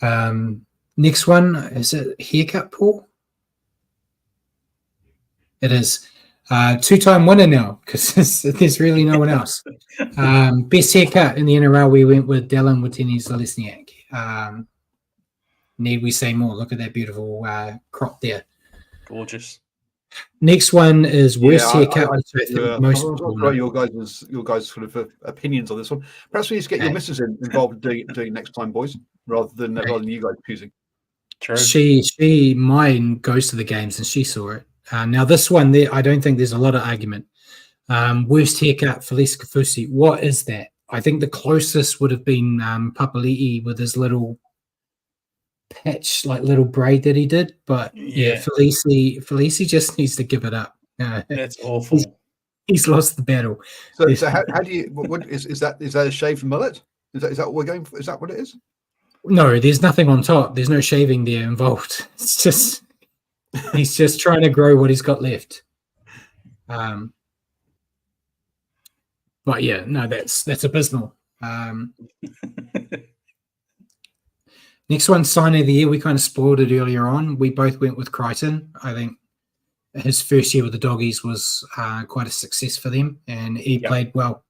Next one, is it haircut, Paul? It is. 2-time winner now because there's really no one else. Best haircut in the NRL, we went with Dylan Watini-Zelezniak. Need we say more? Look at that beautiful crop there. Gorgeous. Next one is worst haircut. Your guys' sort of opinions on this one. Perhaps we need to get your missus involved doing it next time, boys, rather than you guys choosing. True. Mine goes to the games and she saw it. Now this one, I don't think there's a lot of argument. Worst haircut, Felice Kafusi. What is that? I think the closest would have been Papali'i with his little patch, like little braid that he did. But yeah, Felice just needs to give it up. That's awful. He's lost the battle. So how do you? What is that? Is that a shaved mullet? Is that what we're going for? Is that what it is? No, there's nothing on top. There's no shaving there involved. It's just. He's just trying to grow what he's got left. But yeah, no, that's abysmal. Next one, sign of the year. We kind of spoiled it earlier on. We both went with Crichton. I think his first year with the Doggies was quite a success for them, and he played well.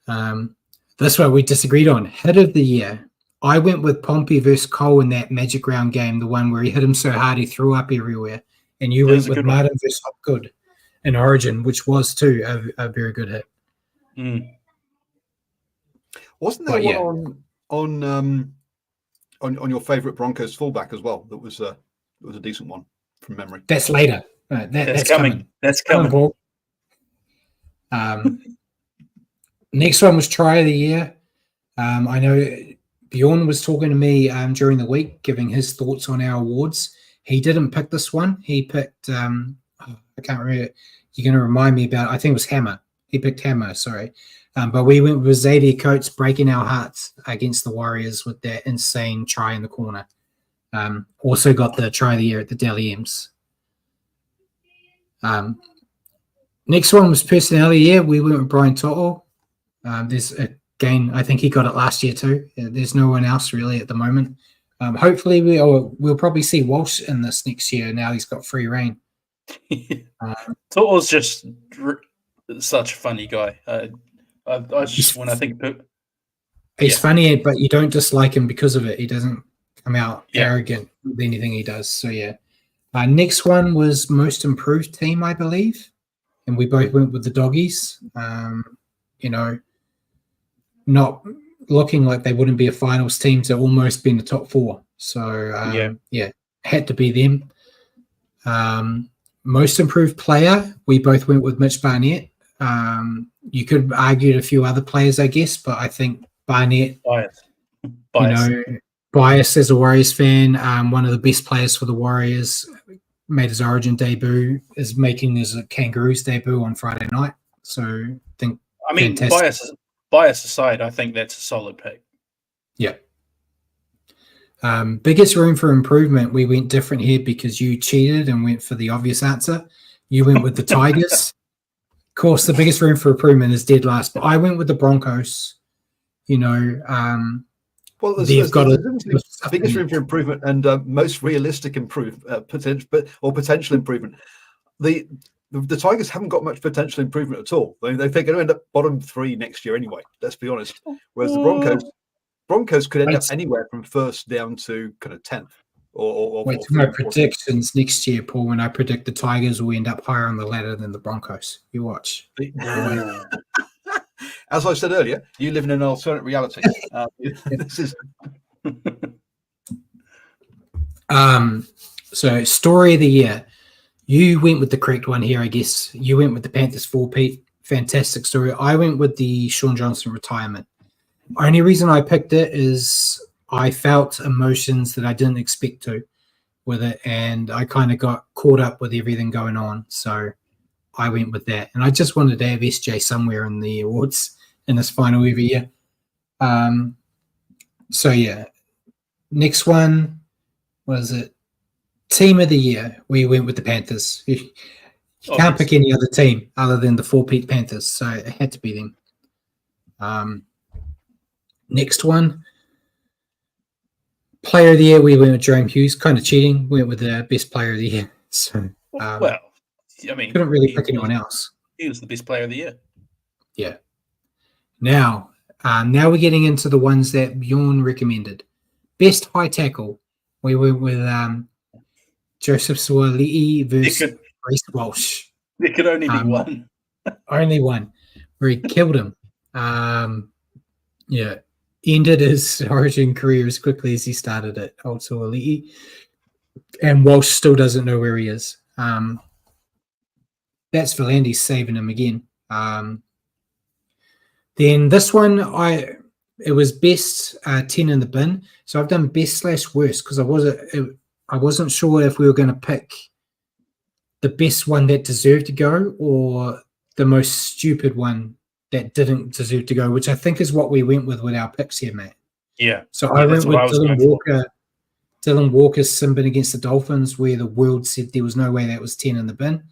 This one we disagreed on. Hit of the year. I went with Pompey versus Cole in that Magic Round game, the one where he hit him so hard he threw up everywhere. And you went with Martin versus Hopgood in Origin, which was too a very good hit. Wasn't there one on your favourite Broncos fullback as well? That was a decent one from memory. That's later. That's coming. That's coming. Next one was Try of the Year. I know Bjorn was talking to me during the week, giving his thoughts on our awards. He didn't pick this one. He picked, I can't remember. You're going to remind me about, I think it was Hammer. He picked Hammer, sorry. But we went with Xavier Coates breaking our hearts against the Warriors with that insane try in the corner. Also got the Try of the Year at the Dally M's. Next one was Personality Year. We went with Brian To'o. There's again, I think he got it last year too. There's no one else really at the moment. Hopefully we'll probably see Walsh in this next year. Now he's got free reign. To'o's just such a funny guy. I just when I think he's funny, but you don't dislike him because of it. He doesn't come out arrogant with anything he does. So yeah. Next one was most improved team, I believe. and we both went with the Doggies. Not looking like they wouldn't be a finals team to almost be in the top 4. So, had to be them. Most improved player, we both went with Mitch Barnett. You could argue a few other players, I guess, but I think Barnett, biased as a Warriors fan, one of the best players for the Warriors, made his Origin debut, is making his Kangaroos debut on Friday night. So I think bias aside, I think that's a solid pick. Yeah. Biggest room for improvement, we went different here because you cheated and went for the obvious answer. You went with the Tigers. Of course, the biggest room for improvement is dead last, but I went with the Broncos. Well, there's the biggest room for improvement and most realistic potential improvement. The Tigers haven't got much potential improvement at all. They're going to end up bottom 3 next year anyway. Let's be honest. Whereas the Broncos could end up anywhere from 1st down to kind of 10th. Wait till my predictions next year, Paul. When I predict the Tigers will end up higher on the ladder than the Broncos. You watch. As I said earlier, you live in an alternate reality. This is. So, story of the year. You went with the correct one here, I guess. You went with the Panthers 4-peat. Fantastic story. I went with the Sean Johnson retirement. Only reason I picked it is I felt emotions that I didn't expect to with it, and I kind of got caught up with everything going on. So I went with that. And I just wanted to have SJ somewhere in the awards in this final every year. Next one was it team of the year. We went with the Panthers. You can't pick any other team other than the 4-peat Panthers, so it had to be them. Next one, player of the year. We went with Jerome Hughes. Kind of cheating. We went with the best player of the year. So, couldn't really pick anyone else. He was the best player of the year. Yeah. Now we're getting into the ones that Bjorn recommended. Best high tackle. We went with Joseph Suaalii versus Reece Walsh. There could only be one. Only one. Where he killed him. Ended his Origin career as quickly as he started it. Old Suaalii. And Walsh still doesn't know where he is. That's Volandis saving him again. Then this one, it was best 10 in the bin. So I've done best/worst because I wasn't sure if we were going to pick the best one that deserved to go or the most stupid one that didn't deserve to go, which I think is what we went with our picks here, Matt. Yeah. So I went with Dylan Walker's sin bin against the Dolphins, where the world said there was no way that was 10 in the bin.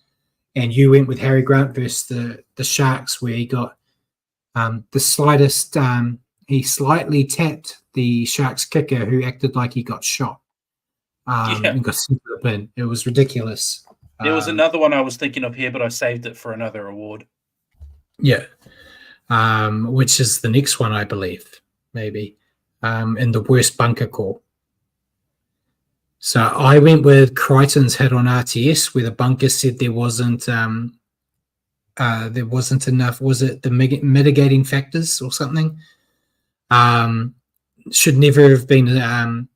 And you went with Harry Grant versus the Sharks, where he got the slightest he slightly tapped the Sharks kicker who acted like he got shot and got sent to the bin. It was ridiculous. There was another one I was thinking of here, but I saved it for another award. Yeah. Which is the next one, I believe, maybe, in the worst bunker call. So I went with Crichton's hit on RTS, where the bunker said there wasn't enough. Was it the mitigating factors or something? Should never have been.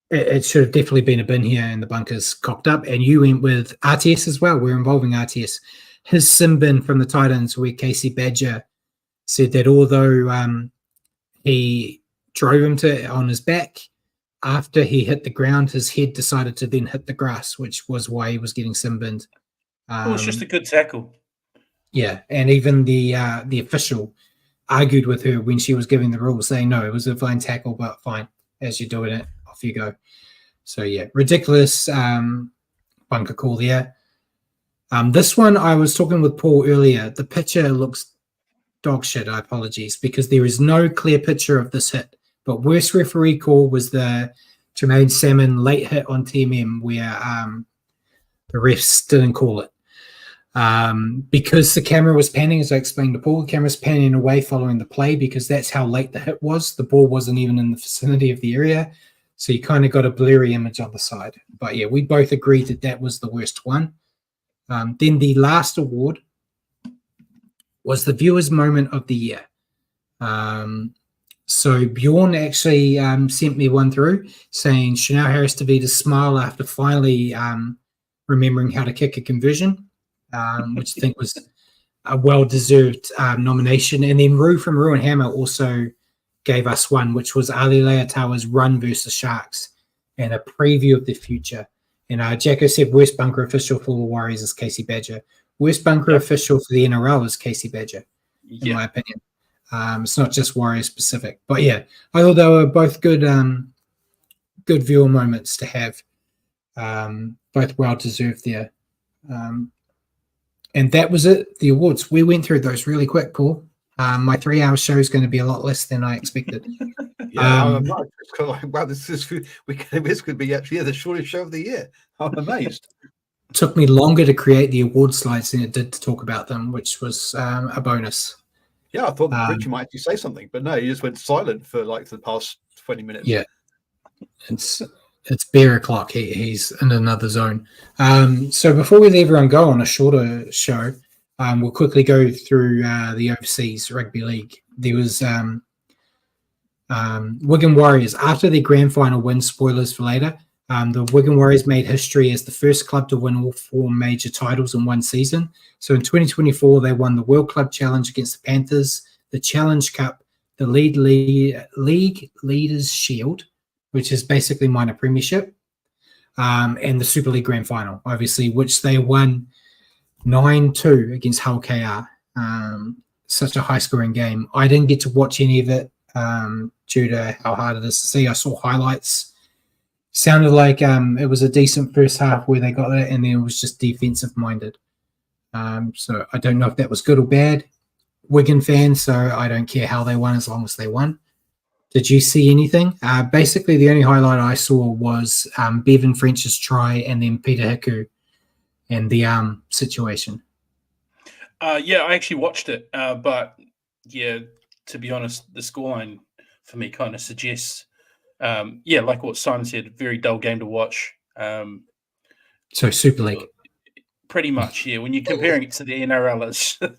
It should have definitely been a bin here, and the bunker's cocked up. And you went with RTS as well. We're involving RTS. His sin bin from the Titans, where Casey Badger said that although he drove him on his back, after he hit the ground, his head decided to then hit the grass, which was why he was getting sin binned. It was just a good tackle. Yeah, and even the official argued with her when she was giving the rules, saying, no, it was a fine tackle, but fine, as you're doing it, off you go. So, yeah, ridiculous bunker call there. This one, I was talking with Paul earlier. The picture looks dog shit, apologies, because there is no clear picture of this hit. But worst referee call was the Jermaine Salmon late hit on TMM where the refs didn't call it. Because the camera was panning, as I explained to Paul, the camera's panning away following the play because that's how late the hit was. The ball wasn't even in the vicinity of the area. So you kind of got a blurry image on the side. But yeah, we both agreed that was the worst one. Then the last award was the viewers' moment of the year. So Bjorn actually sent me one through saying Chanel Harris DeVita's smile after finally remembering how to kick a conversion, which I think was a well-deserved nomination. And then Rue from Ruin Hammer also gave us one, which was Ali Leatawa's run versus Sharks and a preview of the future. And Jacko said worst bunker official for the Warriors is Casey Badger. Worst bunker official for the NRL is Casey Badger, in my opinion. It's not just Warriors specific. But yeah, I thought they were both good good viewer moments to have. Both well-deserved there. And that was it, the awards. We went through those really quick, Paul. My 3-hour show is going to be a lot less than I expected. I'm not. Wow, this could be actually the shortest show of the year. I'm amazed. It took me longer to create the award slides than it did to talk about them, which was a bonus. Yeah, I thought Richie might actually say something, but no, he just went silent for like the past 20 minutes. Yeah, it's bear o'clock. He's in another zone. So before we let everyone go on a shorter show, we'll quickly go through the overseas rugby league. There was Wigan Warriors. After their grand final win, spoilers for later, the Wigan Warriors made history as the first club to win all 4 major titles in one season. So in 2024, they won the World Club Challenge against the Panthers, the Challenge Cup, the League Leaders Shield, which is basically minor premiership, and the Super League Grand Final, obviously, which they won 9-2 against Hull KR. Such a high-scoring game. I didn't get to watch any of it due to how hard it is to see. I saw highlights. Sounded like it was a decent first half where they got it, and then it was just defensive-minded. So I don't know if that was good or bad. Wigan fan, so I don't care how they won as long as they won. Did you see anything? Basically, the only highlight I saw was Bevan French's try and then Peter Hiku and the situation. Yeah, I actually watched it. But, yeah, to be honest, the scoreline for me kind of suggests, like what Simon said, very dull game to watch. So Super League. Pretty much, yeah. When you're comparing it to the NRL,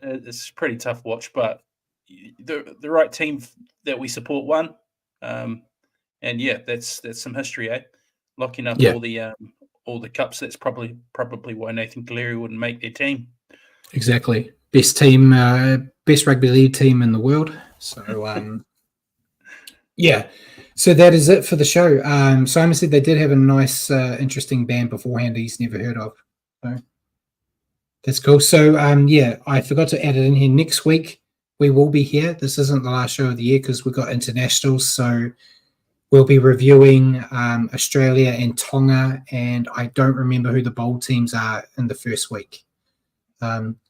it's a pretty tough watch, but the right team that we support won, and yeah, that's some history, eh? Locking up all the cups. That's probably why Nathan Cleary wouldn't make their team. Exactly, best team, best rugby league team in the world. So yeah, so that is it for the show. Simon said they did have a nice, interesting band beforehand he's never heard of. So that's cool. So I forgot to add it in here. Next week we will be here. This isn't the last show of the year because we've got internationals. So we'll be reviewing Australia and Tonga, and I don't remember who the bowl teams are in the first week.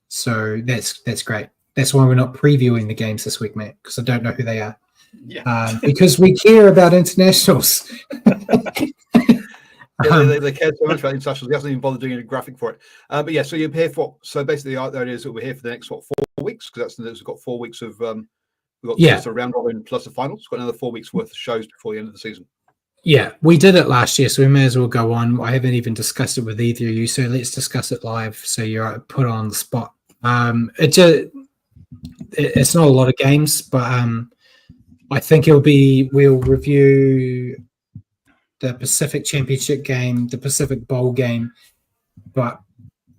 So that's great. That's why we're not previewing the games this week, Matt, because I don't know who they are. Yeah. Because we care about internationals. They care so much about internationals. He hasn't even bothered doing a graphic for it. But yeah, so you're here for. So basically, the idea is that we're here for the next 4 weeks because we've got 4 weeks of we've got a round robin plus the finals. We've got another 4 weeks worth of shows before the end of the season. Yeah, we did it last year, so we may as well go on. I haven't even discussed it with either of you, so let's discuss it live. So you're put on the spot. It's not a lot of games, but I think we'll review the Pacific Championship game, the Pacific Bowl game, but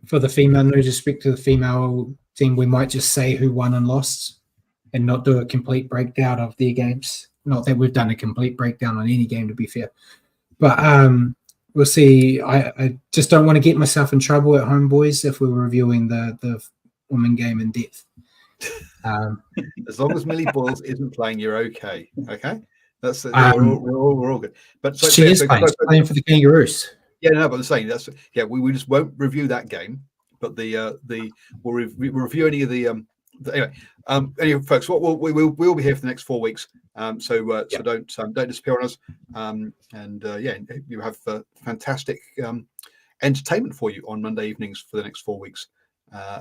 for the female, no disrespect to the female team, we might just say who won and lost and not do a complete breakdown of their games. Not that we've done a complete breakdown on any game, to be fair. But we'll see. I just don't want to get myself in trouble at home, boys, if we're reviewing the women game in depth. As long as Millie Boyles isn't playing, you're okay. Okay? That's we're all good. But so, she is playing for the Kangaroos. Yeah, no, but I'm saying we just won't review that game. But we'll review any of the anyway, folks. We'll be here for the next 4 weeks. So don't disappear on us. You have fantastic entertainment for you on Monday evenings for the next 4 weeks.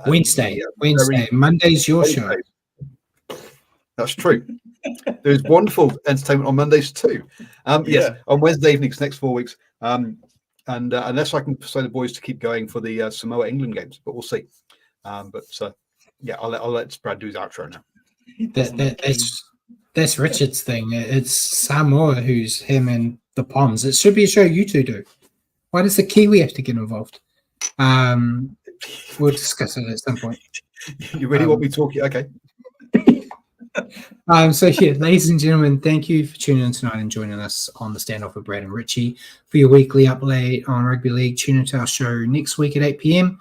Wednesday. Monday's your show. That's true. There's wonderful entertainment on Mondays too. Yes, on Wednesday evenings, next 4 weeks. And unless I can persuade the boys to keep going for the Samoa England games, but we'll see. Yeah, I'll let Brad do his outro now. That's Richard's thing. It's Samoa who's him and the Poms. It should be a show you two do. Why does the Kiwi have to get involved? We'll discuss it at some point. You really want me talking? Okay. So yeah, ladies and gentlemen, thank you for tuning in tonight and joining us on the Standoff with Brad and Richie for your weekly update on rugby league. Tune into our show next week at 8 p.m.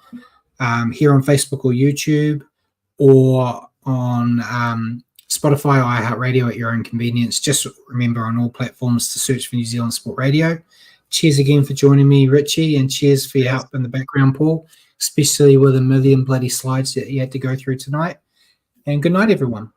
Here on Facebook or YouTube, or on Spotify or iHeartRadio at your own convenience. Just remember on all platforms to search for New Zealand Sport Radio. Cheers again for joining me, Richie, and cheers for your help in the background, Paul, especially with a million bloody slides that you had to go through tonight. And good night, everyone.